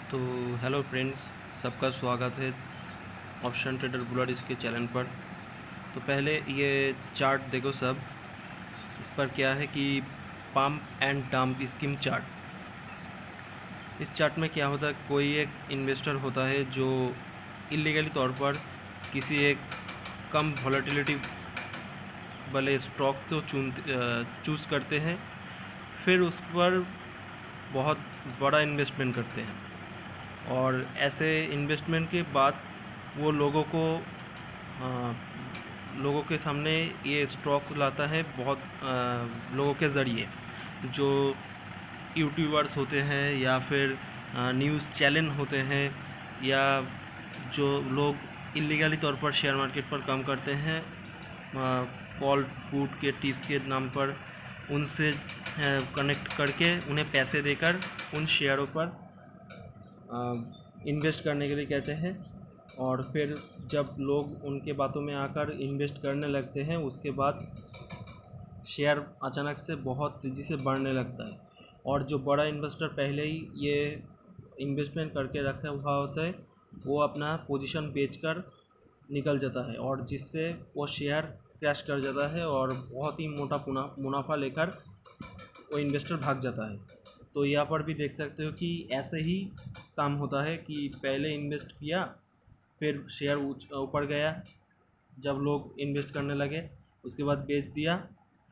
तो hello friends, सबका स्वागत है ऑप्शन ट्रेडर बुलर इसके चैनल पर। तो पहले ये चार्ट देखो सब। इस पर क्या है कि pump and dump scheme chart. इस चार्ट में क्या होता है, कोई एक इन्वेस्टर होता है जो इलीगली तौर पर किसी एक कम वॉलेटिलिटी वाले स्टॉक को चूज़ करते हैं, फिर उस पर बहुत बड़ा इन्वेस्टमेंट करते हैं और ऐसे इन्वेस्टमेंट के बाद वो लोगों के सामने ये स्टॉक्स लाता है बहुत लोगों के ज़रिए, जो यूट्यूबर्स होते हैं या फिर न्यूज़ चैनल होते हैं, या जो लोग इलीगली तौर पर शेयर मार्केट पर काम करते हैं कॉल पुट के टिप्स के नाम पर, उनसे कनेक्ट करके उन्हें पैसे देकर उन शेयरों पर इन्वेस्ट करने के लिए कहते हैं। और फिर जब लोग उनके बातों में आकर इन्वेस्ट करने लगते हैं, उसके बाद शेयर अचानक से बहुत तेज़ी से बढ़ने लगता है और जो बड़ा इन्वेस्टर पहले ही ये इन्वेस्टमेंट करके रखा हुआ होता है, वो अपना पोजीशन बेचकर निकल जाता है और जिससे वो शेयर क्रैश कर जाता है और बहुत ही मोटा मुनाफा लेकर वो इन्वेस्टर भाग जाता है। तो यहाँ पर भी देख सकते हो कि ऐसे ही काम होता है कि पहले इन्वेस्ट किया, फिर शेयर ऊपर गया, जब लोग इन्वेस्ट करने लगे उसके बाद बेच दिया,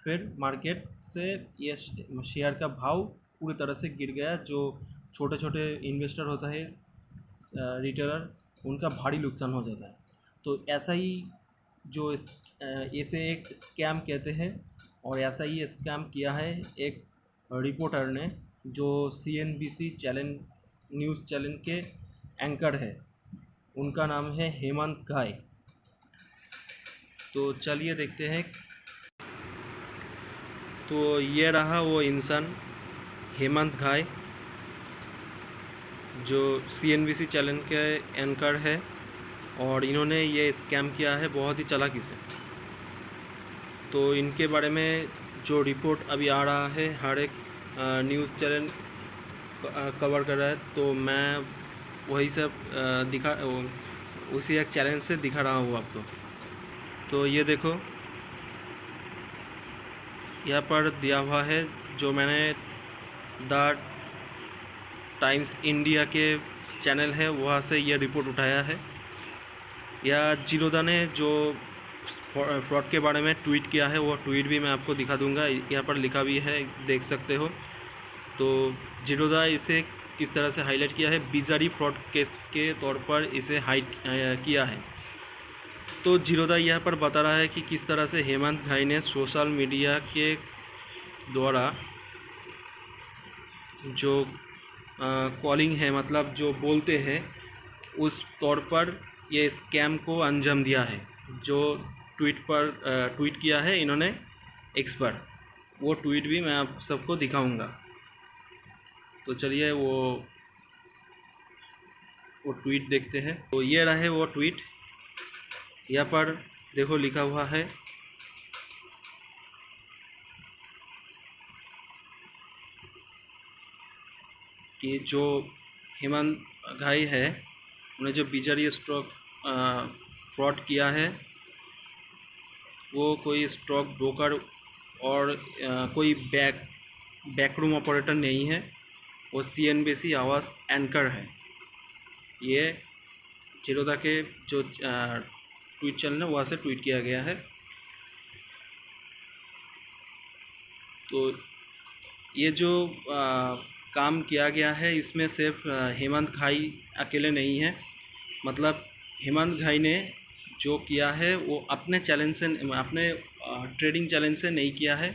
फिर मार्केट से ये शेयर का भाव पूरी तरह से गिर गया। जो छोटे छोटे इन्वेस्टर होता है, रिटेलर, उनका भारी नुकसान हो जाता है। तो ऐसा ही इसे एक स्कैम कहते हैं और ऐसा ही स्कैम किया है एक रिपोर्टर ने, जो CNBC चैनल न्यूज़ चैनल के एंकर है। उनका नाम है हेमंत घाई। तो चलिए देखते हैं। तो ये रहा वो इंसान, हेमंत घाई, जो CNBC चैनल के एंकर है और इन्होंने ये स्कैम किया है बहुत ही चालाकी से। तो इनके बारे में जो रिपोर्ट अभी आ रहा है, हर एक न्यूज़ चैनल कवर कर रहा है, तो मैं वही सब उसी एक चैनल से दिखा रहा हूँ आपको। तो ये देखो, यहाँ पर दिया हुआ है, जो मैंने द टाइम्स इंडिया के चैनल है वहाँ से ये रिपोर्ट उठाया है। या जीरोदा ने जो फ्रॉड के बारे में ट्वीट किया है, वो ट्वीट भी मैं आपको दिखा दूंगा। यहाँ पर लिखा भी है, देख सकते हो। तो जीरोदा इसे किस तरह से हाईलाइट किया है, बिजारी फ्रॉड केस के तौर पर इसे हाइट किया है। तो जीरोदा यहाँ पर बता रहा है कि किस तरह से हेमंत घाई ने सोशल मीडिया के द्वारा जो कॉलिंग है, मतलब जो बोलते हैं, उस तौर पर ये स्कैम को अंजाम दिया है। जो ट्वीट किया है इन्होंने एक्स पर, वो ट्वीट भी मैं आप सबको दिखाऊंगा। तो चलिए वो ट्वीट देखते हैं। तो ये रहे वो ट्वीट। यहाँ पर देखो लिखा हुआ है कि जो हेमंत घाई है, उन्हें जो बिजारी स्टॉक फ्रॉड किया है, वो कोई स्टॉक ब्रोकर और कोई बैकरूम ऑपरेटर नहीं है, वो CNBC आवाज़ एंकर है। ये चिरोदा के जो ट्वीट चैनल है वहाँ से ट्वीट किया गया है। तो ये जो काम किया गया है, इसमें सिर्फ हेमंत घाई अकेले नहीं है। मतलब हेमंत घाई ने जो किया है वो अपने चैलेंज से, अपने ट्रेडिंग चैलेंज से नहीं किया है।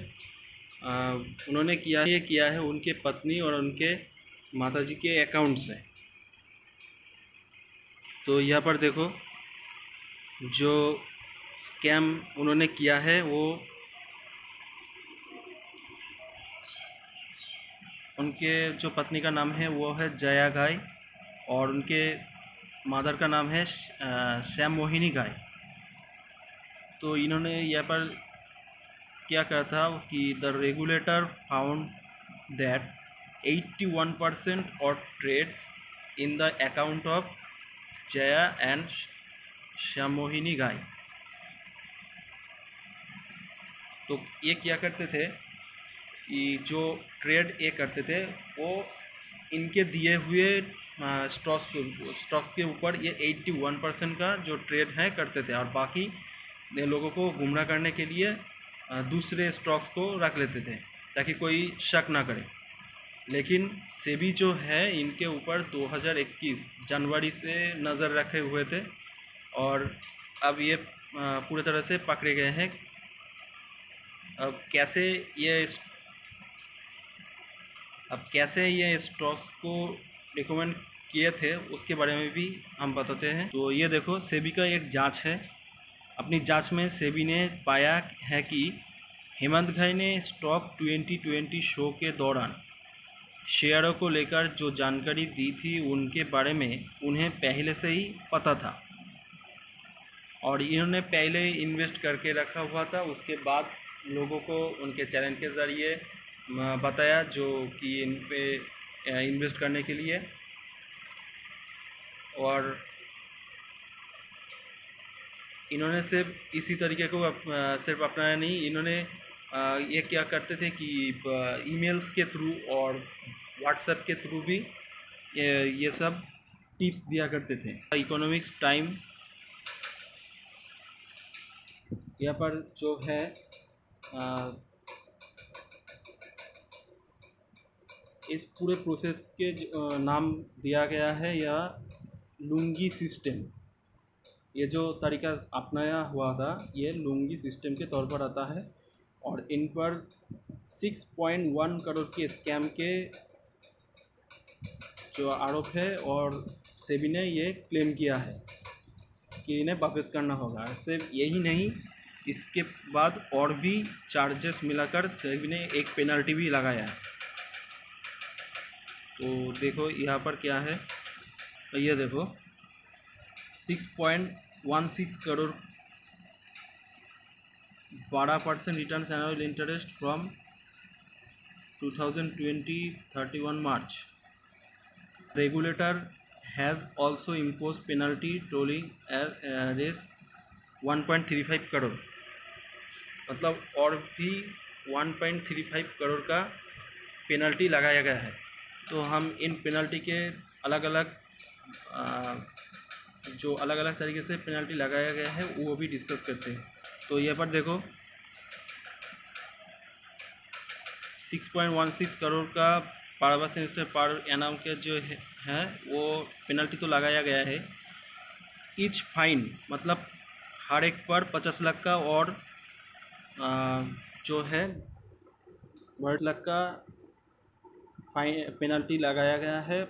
उन्होंने किया है उनके पत्नी और उनके माताजी के अकाउंट से। तो यहाँ पर देखो, जो स्कैम उन्होंने किया है, वो उनके जो पत्नी का नाम है वो है जया घाई और उनके मदर का नाम है श्याम मोहिनी घाई। तो इन्होंने यहाँ पर क्या कहा था कि the regulator found that 81% of trades in the account of Jaya and Shyamohini गाय। तो ये क्या करते थे कि जो ट्रेड ये करते थे वो इनके दिए हुए स्टॉक्स के ऊपर ये 81% का जो ट्रेड है करते थे, और बाकी ये लोगों को गुमराह करने के लिए दूसरे स्टॉक्स को रख लेते थे ताकि कोई शक ना करे। लेकिन सेबी जो है इनके ऊपर 2021 जनवरी से नज़र रखे हुए थे, और अब ये पूरी तरह से पकड़े गए हैं। अब कैसे ये स्टॉक्स को रिकमेंड किए थे उसके बारे में भी हम बताते हैं। तो ये देखो, सेबी का एक जांच है। अपनी जांच में सेबी ने पाया है कि हेमंत घाई ने स्टॉक 2020 शो के दौरान शेयरों को लेकर जो जानकारी दी थी उनके बारे में उन्हें पहले से ही पता था, और इन्होंने पहले इन्वेस्ट करके रखा हुआ था। उसके बाद लोगों को उनके चैनल के ज़रिए बताया जो कि इन पे इन्वेस्ट करने के लिए। और इन्होंने सिर्फ इसी तरीके को सिर्फ अपनाया नहीं, इन्होंने ये क्या करते थे कि ईमेल्स के थ्रू और व्हाट्सएप के थ्रू भी ये सब टिप्स दिया करते थे। इकोनॉमिक्स टाइम यहाँ पर जो है इस पूरे प्रोसेस के नाम दिया गया है या लुंगी सिस्टम। ये जो तरीका अपनाया हुआ था ये लुंगी सिस्टम के तौर पर आता है, और इन पर 6.1 करोड़ के स्कैम के जो आरोप है, और सेबी ने ये क्लेम किया है कि इन्हें वापस करना होगा। सिर्फ यही नहीं, इसके बाद और भी चार्जेस मिलाकर सेबी ने एक पेनल्टी भी लगाया है। तो देखो यहाँ पर क्या है, तो ये देखो 6.16 crore 12% return annual interest from 2020-31 March। Regulator has also impose penalty totalling रेस 1.35 करोड़, मतलब और भी 1.35 करोड़ का पेनल्टी लगाया गया है। तो हम इन पेनल्टी के अलग अलग तरीके से पेनल्टी लगाया गया है वो भी डिस्कस करते हैं। तो यहाँ पर देखो 6.16 करोड़ का 12% से पर एनम के जो है वो पेनल्टी तो लगाया गया है। ईच फाइन मतलब हर एक पर 50 लाख का, और जो है 1 लाख का फाइन पेनल्टी लगाया गया है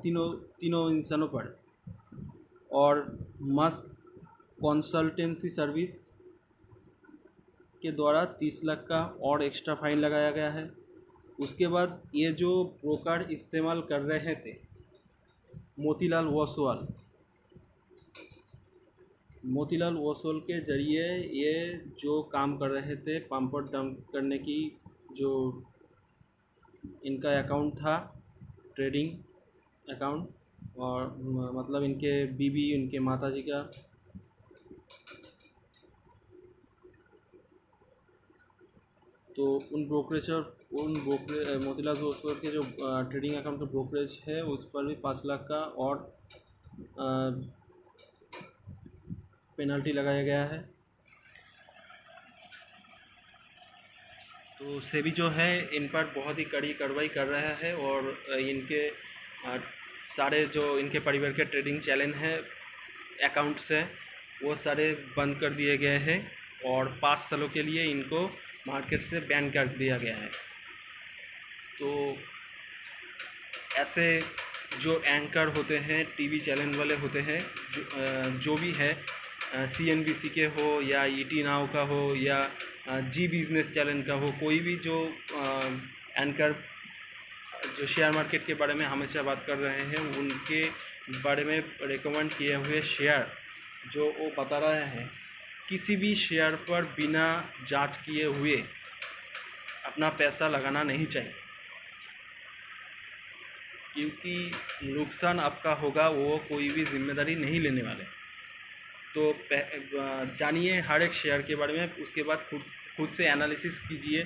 तीनों इंसानों पर। और मस्क कंसल्टेंसी सर्विस के द्वारा 30 लाख का और एक्स्ट्रा फाइन लगाया गया है। उसके बाद ये जो ब्रोकर इस्तेमाल कर रहे थे मोतीलाल ओसवाल के ज़रिए ये जो काम कर रहे थे पंप और डंप करने की, जो इनका अकाउंट था ट्रेडिंग अकाउंट, और मतलब इनके बीबी उनके माताजी का, तो उन मोतीलाल ओसवाल के जो ट्रेडिंग अकाउंट का ब्रोकरेज है उस पर भी 5 लाख का और पेनल्टी लगाया गया है। तो सेबी जो है इन पर बहुत ही कड़ी कार्रवाई कर रहा है, और इनके सारे जो इनके परिवार के ट्रेडिंग चैनल हैं अकाउंट्स हैं वो सारे बंद कर दिए गए हैं, और 5 सालों के लिए इनको मार्केट से बैन कर दिया गया है। तो ऐसे जो एंकर होते हैं टीवी चैनल वाले होते हैं जो भी है CNBC के हो या ET नाउ का हो या जी बिज़नेस चैनल का हो, कोई भी जो एंकर जो शेयर मार्केट के बारे में हमेशा बात कर रहे हैं उनके बारे में रिकमेंड किए हुए शेयर जो वो बता रहे हैं, किसी भी शेयर पर बिना जांच किए हुए अपना पैसा लगाना नहीं चाहिए। क्योंकि नुकसान आपका होगा वो कोई भी जिम्मेदारी नहीं लेने वाले। तो जानिए हर एक शेयर के बारे में, उसके बाद खुद से एनालिसिस कीजिए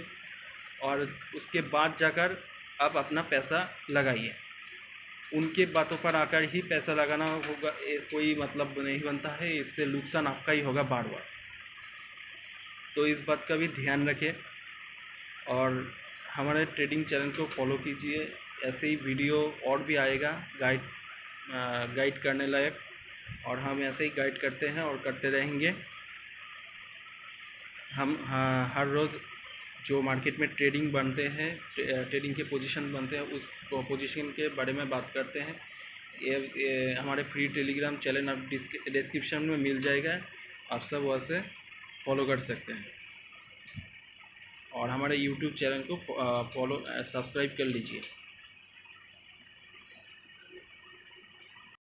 और उसके बाद जाकर आप अपना पैसा लगाइए। उनके बातों पर आकर ही पैसा लगाना होगा कोई मतलब नहीं बनता है, इससे नुकसान आपका ही होगा बार बार। तो इस बात का भी ध्यान रखें और हमारे ट्रेडिंग चैनल को फॉलो कीजिए। ऐसे ही वीडियो और भी आएगा गाइड करने लायक, और हम ऐसे ही गाइड करते हैं और करते रहेंगे। हम हर रोज़ जो मार्केट में ट्रेडिंग बनते हैं, ट्रेडिंग के पोजीशन बनते हैं, उस पोजीशन के बारे में बात करते हैं। ये हमारे फ्री टेलीग्राम चैनल आप डिस्क्रिप्शन में मिल जाएगा, आप सब वहाँ से फॉलो कर सकते हैं। और हमारे यूट्यूब चैनल को सब्सक्राइब कर लीजिए।